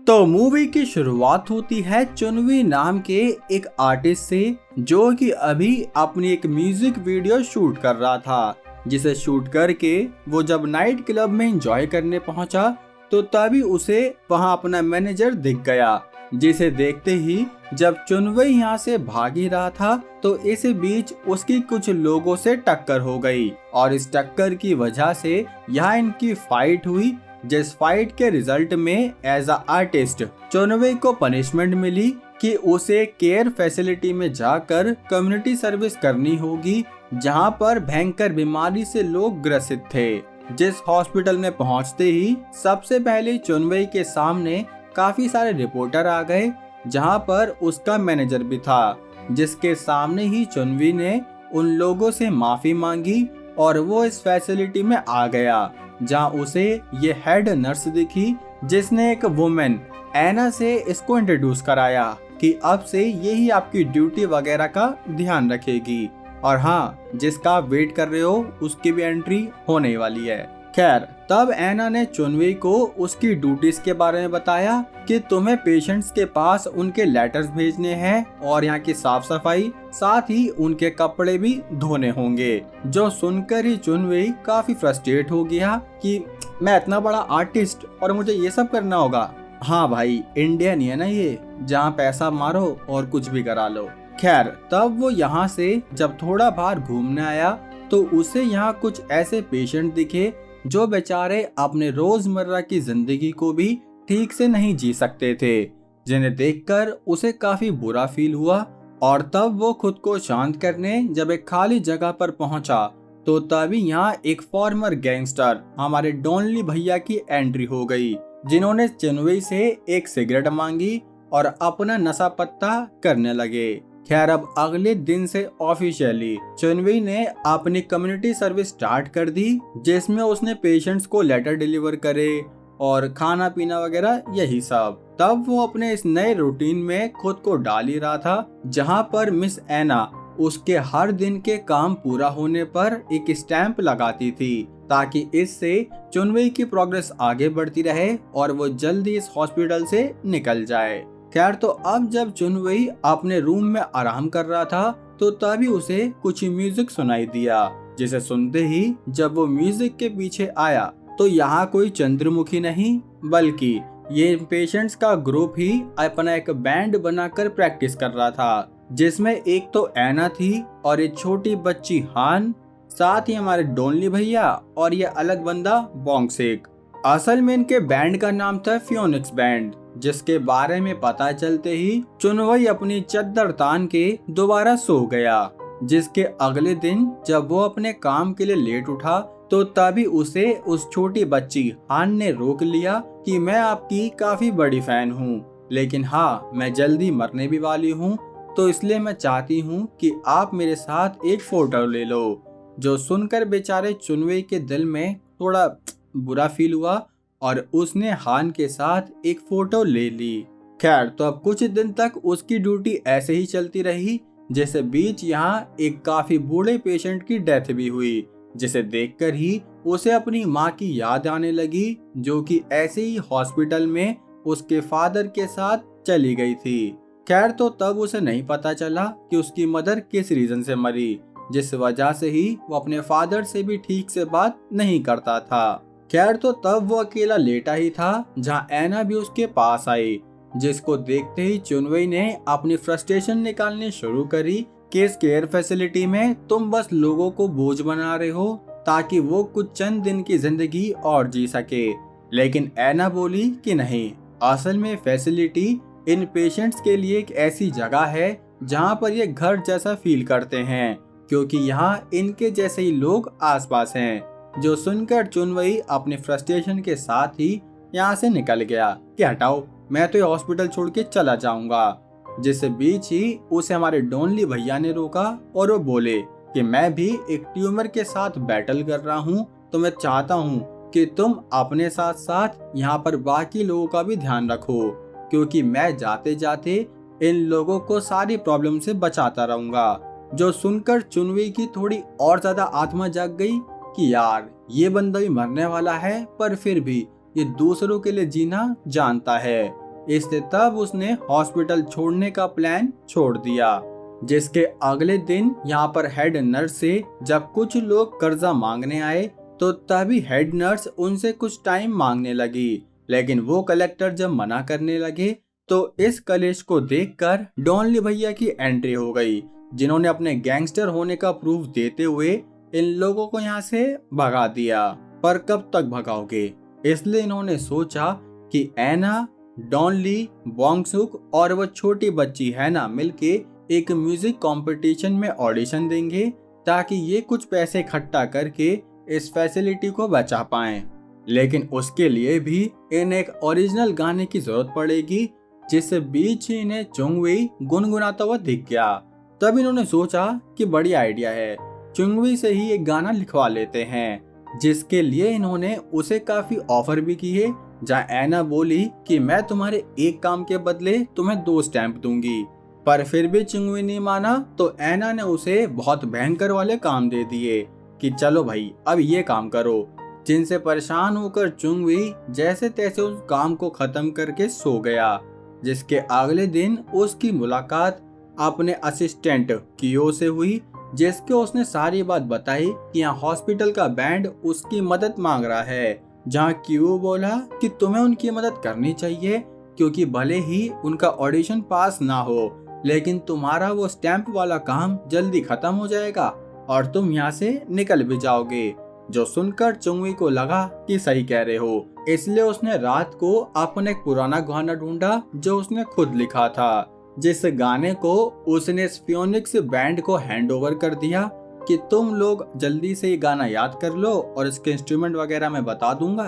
तो मूवी की शुरुआत होती है चुनवी नाम के एक आर्टिस्ट से, जो कि अभी अपनी एक म्यूजिक वीडियो शूट कर रहा था। जिसे शूट करके वो जब नाइट क्लब में एंजॉय करने पहुंचा तो तभी उसे वहां अपना मैनेजर दिख गया। जिसे देखते ही जब चुनवई यहाँ से भाग ही रहा था तो इस बीच उसकी कुछ लोगों से टक्कर हो गई और इस टक्कर की वजह से यहाँ इनकी फाइट हुई। जिस फाइट के रिजल्ट में एज अ आर्टिस्ट चुनवई को पनिशमेंट मिली कि उसे केयर फैसिलिटी में जाकर कम्युनिटी सर्विस करनी होगी, जहां पर भयंकर बीमारी से लोग ग्रसित थे। जिस हॉस्पिटल में पहुंचते ही सबसे पहले चुनवई के सामने काफी सारे रिपोर्टर आ गए, जहां पर उसका मैनेजर भी था। जिसके सामने ही चुनवई ने उन लोगों से माफी मांगी और वो इस फैसिलिटी में आ गया, जहां उसे ये हेड नर्स दिखी, जिसने एक वुमेन एना से इसको इंट्रोड्यूस कराया कि अब से यही आपकी ड्यूटी वगैरह का ध्यान रखेगी और हाँ, जिसका आप वेट कर रहे हो उसकी भी एंट्री होने वाली है। खैर, तब एना ने चुनवई को उसकी ड्यूटीज के बारे में बताया कि तुम्हें पेशेंट्स के पास उनके लेटर्स भेजने हैं और यहाँ की साफ सफाई, साथ ही उनके कपड़े भी धोने होंगे। जो सुनकर ही चुनवई काफी फ्रस्ट्रेट हो गया कि मैं इतना बड़ा आर्टिस्ट और मुझे ये सब करना होगा। हाँ भाई, इंडिया नहीं है ना ये, जहाँ पैसा मारो और कुछ भी करा लो। खैर, तब वो यहाँ से जब थोड़ा बाहर घूमने आया तो उसे यहाँ कुछ ऐसे पेशेंट दिखे जो बेचारे अपने रोजमर्रा की जिंदगी को भी ठीक से नहीं जी सकते थे, जिन्हें देखकर उसे काफी बुरा फील हुआ। और तब वो खुद को शांत करने जब एक खाली जगह पर पहुंचा तो तभी यहाँ एक फॉर्मर गैंगस्टर हमारे डॉनली भैया की एंट्री हो गई, जिन्होंने चुनवई से एक सिगरेट मांगी और अपना नशा पत्ता करने लगे। खैर, अब अगले दिन से ऑफिशियली चुनवई ने अपनी कम्युनिटी सर्विस स्टार्ट कर दी, जिसमें उसने पेशेंट्स को लेटर डिलीवर करे और खाना पीना वगैरह यही सब। तब वो अपने इस नए रूटीन में खुद को डाल ही रहा था, जहां पर मिस एना उसके हर दिन के काम पूरा होने पर एक स्टैंप लगाती थी, ताकि इससे चुनवई की प्रोग्रेस आगे बढ़ती रहे और वो जल्दी इस हॉस्पिटल से निकल जाए। खैर, तो अब जब चुनवई अपने रूम में आराम कर रहा था तो तभी उसे कुछ म्यूजिक सुनाई दिया, जिसे सुनते ही जब वो म्यूजिक के पीछे आया तो यहाँ कोई चंद्रमुखी नहीं बल्कि ये पेशेंट्स का ग्रुप ही अपना एक बैंड बनाकर प्रैक्टिस कर रहा था, जिसमें एक तो एना थी और एक छोटी बच्ची हान, साथ ही हमारे डोनली भैया और ये अलग बंदा बोंगसेक। असल में इनके बैंड का नाम था फियोनिक्स बैंड, जिसके बारे में पता चलते ही चुनवई अपनी चद्दर तान के दोबारा सो गया। जिसके अगले दिन जब वो अपने काम के लिए लेट उठा तो तभी उसे उस छोटी बच्ची हान ने रोक लिया कि मैं आपकी काफी बड़ी फैन हूँ, लेकिन हाँ, मैं जल्दी मरने भी वाली हूँ, तो इसलिए मैं चाहती हूँ कि आप मेरे साथ एक फोटो ले लो। जो सुनकर बेचारे चुनवई के दिल में थोड़ा बुरा फील हुआ और उसने हान के साथ एक फोटो ले ली। खैर, तो अब कुछ दिन तक उसकी ड्यूटी ऐसे ही चलती रही, जैसे बीच यहाँ एक काफी बूढ़े पेशेंट की डेथ भी हुई, जिसे देखकर ही उसे अपनी माँ की याद आने लगी, जो कि ऐसे ही हॉस्पिटल में उसके फादर के साथ चली गई थी। खैर, तो तब उसे नहीं पता चला कि उसकी मदर किस रीजन से मरी, जिस वजह से ही वो अपने फादर से भी ठीक से बात नहीं करता था। खैर, तो तब वो अकेला लेटा ही था, जहाँ एना भी उसके पास आई, जिसको देखते ही चुनवई ने अपनी फ्रस्ट्रेशन निकालनी शुरू करी कि इस केयर फैसिलिटी में तुम बस लोगों को बोझ बना रहे हो ताकि वो कुछ चंद दिन की जिंदगी और जी सके। लेकिन एना बोली कि नहीं, असल में फैसिलिटी इन पेशेंट्स के लिए एक ऐसी जगह है जहाँ पर ये घर जैसा फील करते हैं, क्योंकि यहाँ इनके जैसे ही लोग आसपास हैं। जो सुनकर चुनवई अपने फ्रस्ट्रेशन के साथ ही यहाँ से निकल गया कि हटाओ, मैं तो ये हॉस्पिटल छोड़ के चला जाऊंगा। जिस बीच ही उसे हमारे डोनली भैया ने रोका और वो बोले कि मैं भी एक ट्यूमर के साथ बैटल कर रहा हूँ, तो मैं चाहता हूँ कि तुम अपने साथ साथ यहाँ पर बाकी लोगों का भी ध्यान रखो, क्योंकि मैं जाते जाते इन लोगों को सारी प्रॉब्लम से बचाता रहूंगा। जो सुनकर चुनवई की थोड़ी और ज्यादा आत्मा जाग गई कि यार, ये बंदा भी मरने वाला है पर फिर भी ये दूसरों के लिए जीना जानता है। इसलिए तब उसने हॉस्पिटल छोड़ने का प्लान छोड़ दिया। जिसके अगले दिन यहाँ पर हेड नर्स से जब कुछ लोग कर्जा मांगने आए तो तभी हेड नर्स उनसे कुछ टाइम मांगने लगी, लेकिन वो कलेक्टर जब मना करने लगे तो इस कलेश को देखकर डॉनली भैया की एंट्री हो गई, जिन्होंने अपने गैंगस्टर होने का प्रूफ देते हुए इन लोगों को यहाँ से भगा दिया। पर कब तक भगाओगे, इसलिए इन्होंने सोचा कि एना, डॉनली, बोंगसुक और वो छोटी बच्ची हैना मिलके एक म्यूजिक कंपटीशन में ऑडिशन देंगे ताकि ये कुछ पैसे इकट्ठा करके इस फैसिलिटी को बचा पाएं। लेकिन उसके लिए भी इन्हें एक ओरिजिनल गाने की जरूरत पड़ेगी, जिससे बीच ही इन्हें चुंगवी गुनगुनाता हुआ दिख गया। तब इन्होंने सोचा कि बड़ी आइडिया है, चुंगवी से ही एक गाना लिखवा लेते हैं, जिसके लिए इन्होंने उसे काफी ऑफर भी किए। जहाँ एना बोली कि मैं तुम्हारे एक काम के बदले तुम्हें 2 स्टैंप दूंगी, पर फिर भी चुंगवी नहीं माना तो एना ने उसे बहुत भयंकर वाले काम दे दिए कि चलो भाई अब ये काम करो, जिनसे परेशान होकर चुंगवी जैसे तैसे उस काम को खत्म करके सो गया। जिसके अगले दिन उसकी मुलाकात अपने असिस्टेंट कियो से हुई, जिसके उसने सारी बात बताई कि यहाँ हॉस्पिटल का बैंड उसकी मदद मांग रहा है। जहाँ कियो बोला कि तुम्हें उनकी मदद करनी चाहिए, क्योंकि भले ही उनका ऑडिशन पास ना हो, लेकिन तुम्हारा वो स्टैंप वाला काम जल्दी खत्म हो जाएगा और तुम यहाँ से निकल भी जाओगे। जो सुनकर चुंगवी को लगा कि सही कह रहे हो, इसलिए उसने रात को अपना एक पुराना गाना ढूंढा जो उसने खुद लिखा था, जिस गाने को उसने स्पियोनिक्स बैंड को हैंड ओवर कर दिया कि तुम लोग जल्दी से ये गाना याद कर लो और इसके इंस्ट्रूमेंट वगैरह मैं बता दूंगा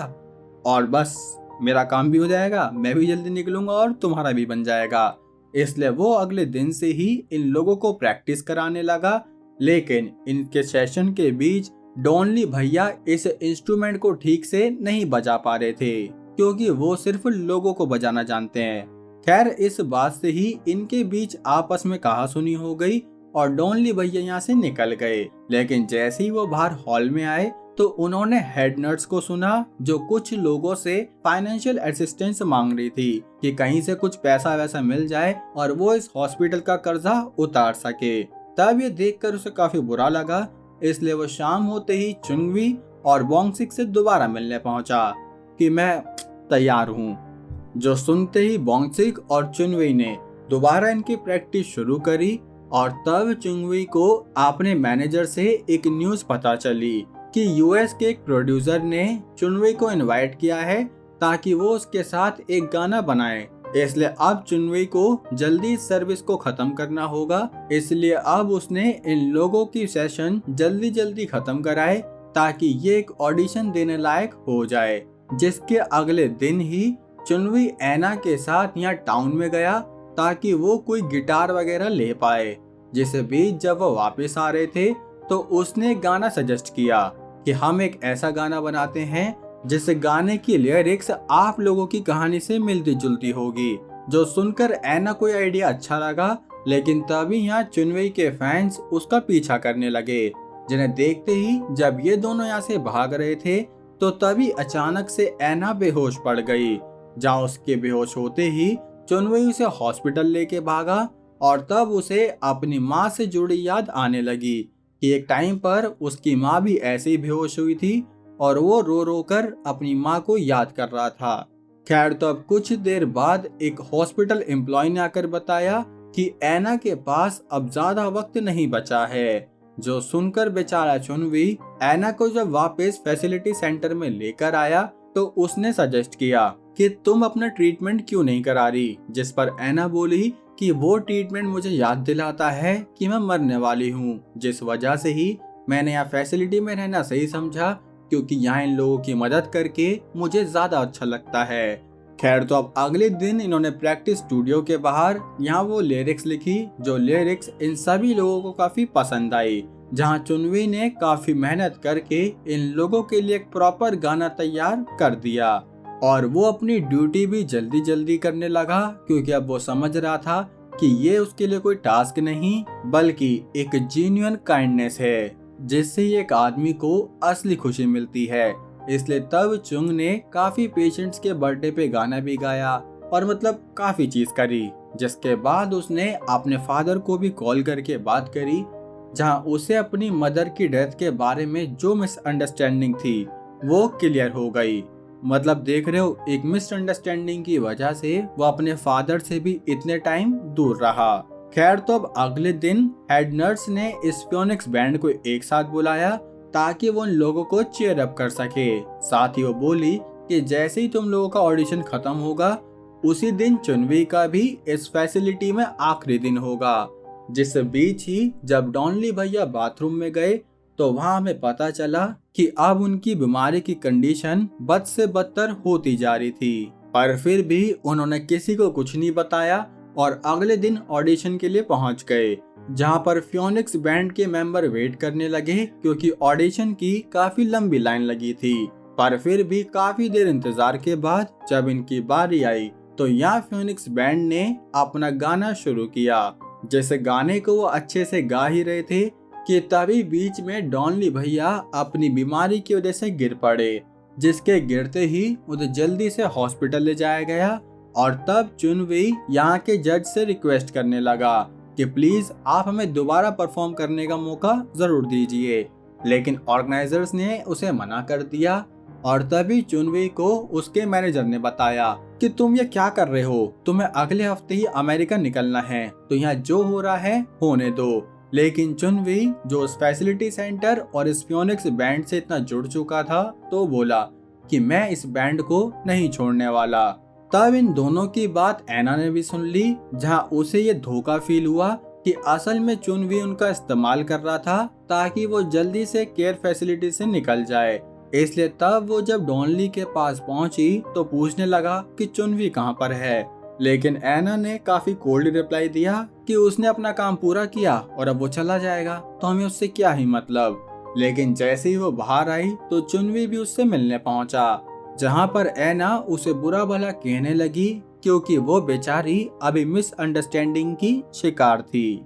और बस मेरा काम भी हो जाएगा, मैं भी जल्दी निकलूंगा और तुम्हारा भी बन जाएगा। इसलिए वो अगले दिन से ही इन लोगों को प्रैक्टिस कराने लगा। लेकिन इनके सेशन के बीच डॉनली भैया इस इंस्ट्रूमेंट को ठीक से नहीं बजा पा रहे थे, क्योंकि वो सिर्फ लोगों को बजाना जानते हैं। खैर इस बात से ही इनके बीच आपस में कहासुनी हो गई और डॉनली भैया यहाँ से निकल गए। लेकिन जैसे ही वो बाहर हॉल में आए तो उन्होंने हेड नर्स को सुना, जो कुछ लोगों से फाइनेंशियल असिस्टेंस मांग रही थी कि कहीं से कुछ पैसा वैसा मिल जाए और वो इस हॉस्पिटल का कर्जा उतार सके। तब ये देखकर उसे काफी बुरा लगा, इसलिए वो शाम होते ही चुंगवी और बोंगसिक से दोबारा मिलने पहुंचा कि मैं तैयार हूँ। जो सुनते ही बोंगसिक और चुंगवी ने दोबारा इनकी प्रैक्टिस शुरू करी और तब चुंगवी को अपने मैनेजर से एक न्यूज पता चली कि यूएस के एक प्रोड्यूसर ने चुंगवी को इनवाइट किया है ताकि वो उसके साथ एक गाना बनाए। इसलिए अब चुंगवी को जल्दी सर्विस को खत्म करना होगा, इसलिए अब उसने इन लोगों की सेशन जल्दी जल्दी खत्म कराए ताकि ये एक ऑडिशन देने लायक हो जाए। जिसके अगले दिन ही चुंगवी एना के साथ यहाँ टाउन में गया ताकि वो कोई गिटार वगैरह ले पाए। जिसे बीच जब वो वापस आ रहे थे तो उसने गाना सजेस्ट किया कि हम एक ऐसा गाना बनाते हैं जिस गाने की लिरिक्स आप लोगों की कहानी से मिलती जुलती होगी। जो सुनकर एना कोई आइडिया अच्छा लगा, लेकिन तभी यहाँ चुंगवी के फैंस उसका पीछा करने लगे, जिन्हें देखते ही जब ये दोनों यहाँ से भाग रहे थे तो तभी अचानक से एना बेहोश पड़ गई। जहाँ उसके बेहोश होते ही चुंगवी उसे हॉस्पिटल लेके भागा और तब उसे अपनी माँ से जुड़ी याद आने लगी कि एक टाइम पर उसकी माँ भी ऐसे ही बेहोश हुई थी और वो रो रो कर अपनी माँ को याद कर रहा था। खैर तो अब कुछ देर बाद एक हॉस्पिटल एम्प्लॉय ने आकर बताया कि एना के पास अब ज्यादा वक्त नहीं बचा है। जो सुनकर बेचारा चुंगवी एना को जब वापस फैसिलिटी सेंटर में लेकर आया तो उसने सजेस्ट किया कि तुम अपना ट्रीटमेंट क्यों नहीं करा रही, जिस पर एना बोली कि वो ट्रीटमेंट मुझे याद दिलाता है कि मैं मरने वाली हूँ, जिस वजह से ही मैंने यहाँ फैसिलिटी में रहना सही समझा, क्योंकि यहाँ इन लोगों की मदद करके मुझे ज्यादा अच्छा लगता है। खैर तो अब अगले दिन इन्होंने प्रैक्टिस स्टूडियो के बाहर यहाँ वो लिरिक्स लिखी, जो लिरिक्स इन सभी लोगों को काफी पसंद आई। जहाँ चुंगवी ने काफी मेहनत करके इन लोगों के लिए एक प्रॉपर गाना तैयार कर दिया और वो अपनी ड्यूटी भी जल्दी जल्दी करने लगा, क्योंकि अब वो समझ रहा था कि ये उसके लिए कोई टास्क नहीं बल्कि एक जेन्युइन काइंडनेस है, जिससे एक आदमी को असली खुशी मिलती है। इसलिए तब चुंग ने काफी पेशेंट्स के बर्थडे पे गाना भी गाया और मतलब काफी चीज करी। जिसके बाद उसने अपने फादर को भी कॉल करके बात करी, जहां उसे अपनी मदर की डेथ के बारे में जो मिसअंडरस्टैंडिंग थी वो क्लियर हो गई। मतलब देख रहे हो, एक मिसअंडरस्टैंडिंग की वजह से वो अपने फादर से भी इतने टाइम दूर रहा। खैर, तो अब अगले दिन हेड नर्स ने इस फियोनिक्स बैंड को एक साथ बुलाया ताकि वो उन लोगों को चीयर अप कर सके। साथ ही वो बोली कि जैसे ही तुम लोगों का ऑडिशन खत्म होगा उसी दिन चुनवी का भी इस फैसिलिटी में आखिरी दिन होगा। जिस बीच ही जब डॉनली भैया बाथरूम में गए तो वहां हमें पता चला कि अब उनकी बीमारी की कंडीशन बद से बदतर होती जा रही थी। पर फिर भी उन्होंने किसी को कुछ नहीं बताया और अगले दिन ऑडिशन के लिए पहुंच गए, जहां पर फियोनिक्स बैंड के मेंबर वेट करने लगे क्योंकि ऑडिशन की काफी लंबी लाइन लगी थी। पर फिर भी काफी देर इंतजार के बाद जब इनकी बारी आई तो यहाँ फियोनिक्स बैंड ने अपना गाना शुरू किया। जैसे गाने को वो अच्छे से गा ही रहे थे कि तभी बीच में डॉनली भैया अपनी बीमारी की वजह से गिर पड़े, जिसके गिरते ही उन्हें जल्दी से हॉस्पिटल ले जाया गया। और तब चुनवी यहाँ के जज से रिक्वेस्ट करने लगा कि प्लीज आप हमें दोबारा परफॉर्म करने का मौका जरूर दीजिए, लेकिन ऑर्गेनाइजर्स ने उसे मना कर दिया। और तभी चुनवी को उसके मैनेजर ने बताया कि तुम ये क्या कर रहे हो, तुम्हें अगले हफ्ते ही अमेरिका निकलना है, तो यहाँ जो हो रहा है होने दो। लेकिन चुनवी जो उस फैसिलिटी सेंटर और इस फियोनिक्स बैंड से इतना जुड़ चुका था तो बोला कि मैं इस बैंड को नहीं छोड़ने वाला। तब इन दोनों की बात ऐना ने भी सुन ली, जहां उसे ये धोखा फील हुआ कि असल में चुनवी उनका इस्तेमाल कर रहा था ताकि वो जल्दी से केयर फैसिलिटी से निकल जाए। इसलिए तब वो जब डॉनली के पास पहुंची तो पूछने लगा कि चुनवी कहां पर है। लेकिन ऐना ने काफी कोल्ड रिप्लाई दिया कि उसने अपना काम पूरा किया और अब वो चला जाएगा, तो हमें उससे क्या ही मतलब। लेकिन जैसे ही वो बाहर आई तो चुनवी भी उससे मिलने पहुंचा, जहां पर ऐना उसे बुरा भला कहने लगी क्योंकि वो बेचारी अभी मिसअंडरस्टैंडिंग की शिकार थी।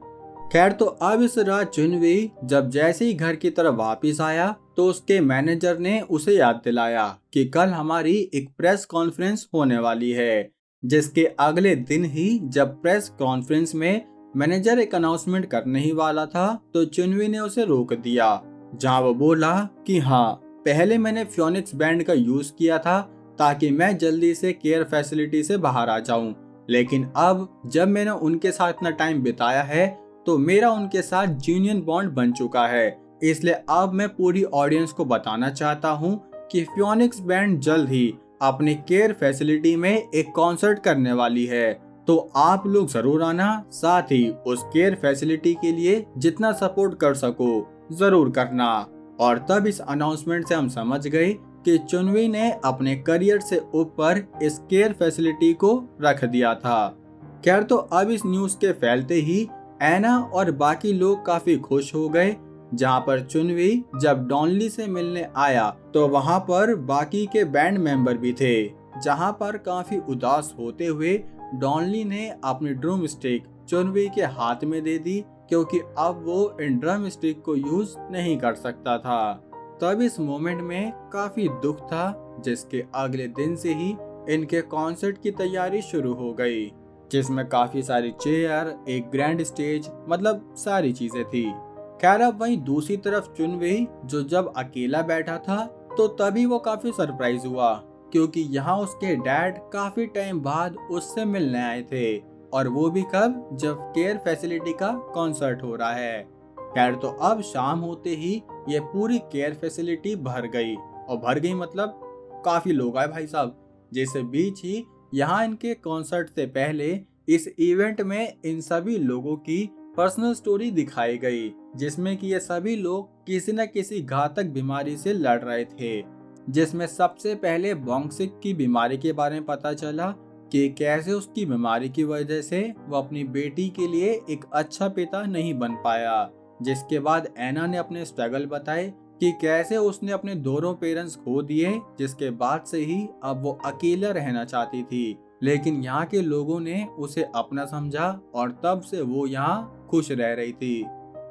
खैर, तो अब इस रात चुनवी जब जैसे ही घर की तरफ वापस आया तो उसके मैनेजर ने उसे याद दिलाया कि कल हमारी एक प्रेस कॉन्फ्रेंस होने वाली है। जिसके अगले दिन ही जब प्रेस कॉन्फ्रेंस में मैनेजर एक अनाउंसमेंट करने ही वाला था तो चुनवी ने उसे रोक दिया, जहां वो बोला कि हाँ, पहले मैंने फियोनिक्स बैंड का यूज किया था ताकि मैं जल्दी से केयर फैसिलिटी से बाहर आ जाऊं, लेकिन अब जब मैंने उनके साथ इतना टाइम बिताया है तो मेरा उनके साथ जीनियन बॉन्ड बन चुका है। इसलिए अब मैं पूरी ऑडियंस को बताना चाहता हूं कि फियोनिक्स बैंड जल्द ही अपने केयर फैसिलिटी में एक कॉन्सर्ट करने वाली है, तो आप लोग जरूर आना। साथ ही उस केयर फैसिलिटी के लिए जितना सपोर्ट कर सको जरूर करना। और तब इस अनाउंसमेंट से हम समझ गए कि चुनवी ने अपने करियर से ऊपर इस केयर फैसिलिटी को रख दिया था। खैर, तो अब इस न्यूज के फैलते ही ऐना और बाकी लोग काफी खुश हो गए, जहां पर चुनवी जब डॉनली से मिलने आया तो वहां पर बाकी के बैंड मेंबर भी थे, जहां पर काफी उदास होते हुए डॉनली ने अपनी ड्रम स्टिक चुनवी के हाथ में दे दी क्योंकि अब वो इन ड्रम स्टिक को यूज नहीं कर सकता था। तब इस मोमेंट में काफी दुख था, जिसके अगले दिन से ही इनके कॉन्सर्ट की तैयारी शुरू हो गई, जिसमें काफी सारी चेयर, एक ग्रैंड स्टेज, मतलब सारी चीजें थी। खैर, अब वहीं दूसरी तरफ चुनवी जो जब अकेला बैठा था तो तभी वो काफी सरप्राइज हुआ क्योंकि यहाँ उसके डैड काफी टाइम बाद उससे मिलने आए थे, और वो भी कब, जब केयर फैसिलिटी का कॉन्सर्ट हो रहा है। खैर, तो अब शाम होते ही ये पूरी केयर फैसिलिटी भर गई, और भर गई मतलब काफी लोग आए भाई साहब। जैसे बीच ही यहाँ इनके कॉन्सर्ट से पहले इस इवेंट में इन सभी लोगों की पर्सनल स्टोरी दिखाई गई, जिसमें कि ये सभी लोग किसी न किसी घातक बीमारी से लड़ रहे थे। जिसमें सबसे पहले बोंगसिक की बीमारी के बारे में पता चला कि कैसे उसकी बीमारी की वजह से वो अपनी बेटी के लिए एक अच्छा पिता नहीं बन पाया। जिसके बाद ऐना ने अपने स्ट्रगल बताए कि कैसे उसने अपने दोनों पेरेंट्स खो दिए, जिसके बाद से ही अब वो अकेला रहना चाहती थी, लेकिन यहाँ के लोगों ने उसे अपना समझा और तब से वो यहाँ खुश रह रही थी।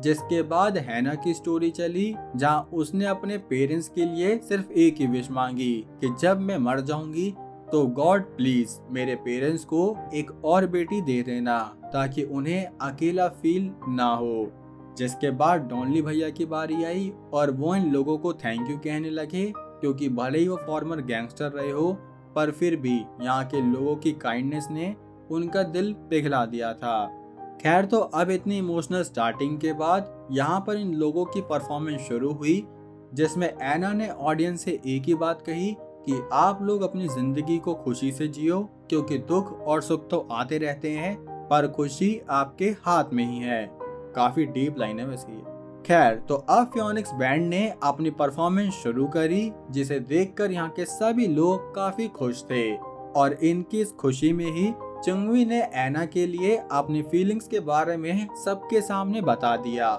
जिसके बाद हैना की स्टोरी चली, जहाँ उसने अपने पेरेंट्स के लिए सिर्फ एक ही विश मांगी कि जब मैं मर जाऊंगी तो गॉड प्लीज मेरे पेरेंट्स को एक और बेटी दे देना ताकि उन्हें अकेला फील ना हो। जिसके बाद डॉनली भैया की बारी आई और वो इन लोगों को थैंक यू कहने लगे, क्योंकि भले ही वो फॉर्मर गैंगस्टर रहे हो पर फिर भी यहाँ के लोगों की काइंडनेस ने उनका दिल पिघला दिया था। खैर, तो अब इतनी इमोशनल स्टार्टिंग के बाद यहाँ पर इन लोगों की परफॉर्मेंस शुरू हुई, जिसमें ऐना ने ऑडियंस से एक ही बात कही कि आप लोग अपनी जिंदगी को खुशी से जियो, क्योंकि दुख और सुख तो आते रहते हैं पर खुशी आपके हाथ में ही है। काफी डीप लाइन है वैसे ये। खैर, तो अब फियोनिक्स बैंड ने अपनी परफॉर्मेंस शुरू करी, जिसे देखकर यहाँ के सभी लोग काफी खुश थे और इनकी इस खुशी में ही चुंगवी ने ऐना के लिए अपनी फीलिंग्स के बारे में सबके सामने बता दिया,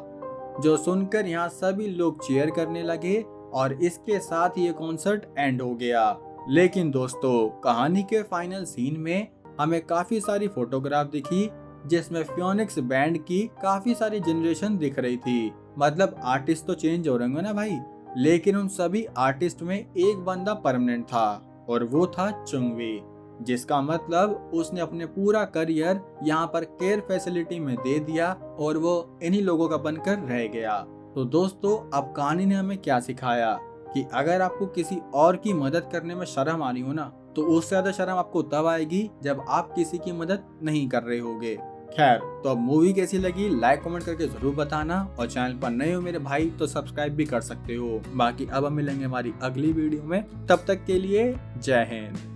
जो सुनकर यहाँ सभी लोग चीयर करने लगे और इसके साथ ये कॉन्सर्ट एंड हो गया। लेकिन दोस्तों, कहानी के फाइनल सीन में हमें काफी सारी फोटोग्राफ दिखी, जिसमें फियोनिक्स बैंड की काफी सारी जनरेशन दिख रही थी। मतलब आर्टिस्ट तो चेंज हो रहे होंगे ना भाई, लेकिन उन सभी आर्टिस्ट में एक बंदा परमानेंट था और वो था चुंगवी, जिसका मतलब उसने अपने पूरा करियर यहाँ पर केयर फैसिलिटी में दे दिया और वो इन्हीं लोगों का बनकर रह गया। तो दोस्तों, अब कहानी ने हमें क्या सिखाया कि अगर आपको किसी और की मदद करने में शर्म आ रही हो ना, तो उससे ज्यादा शर्म आपको तब आएगी जब आप किसी की मदद नहीं कर रहे होगे। खैर, तो अब मूवी कैसी लगी लाइक कमेंट करके जरूर बताना, और चैनल पर नए हो मेरे भाई तो सब्सक्राइब भी कर सकते हो। बाकी अब हम मिलेंगे हमारी अगली वीडियो में, तब तक के लिए जय हिंद।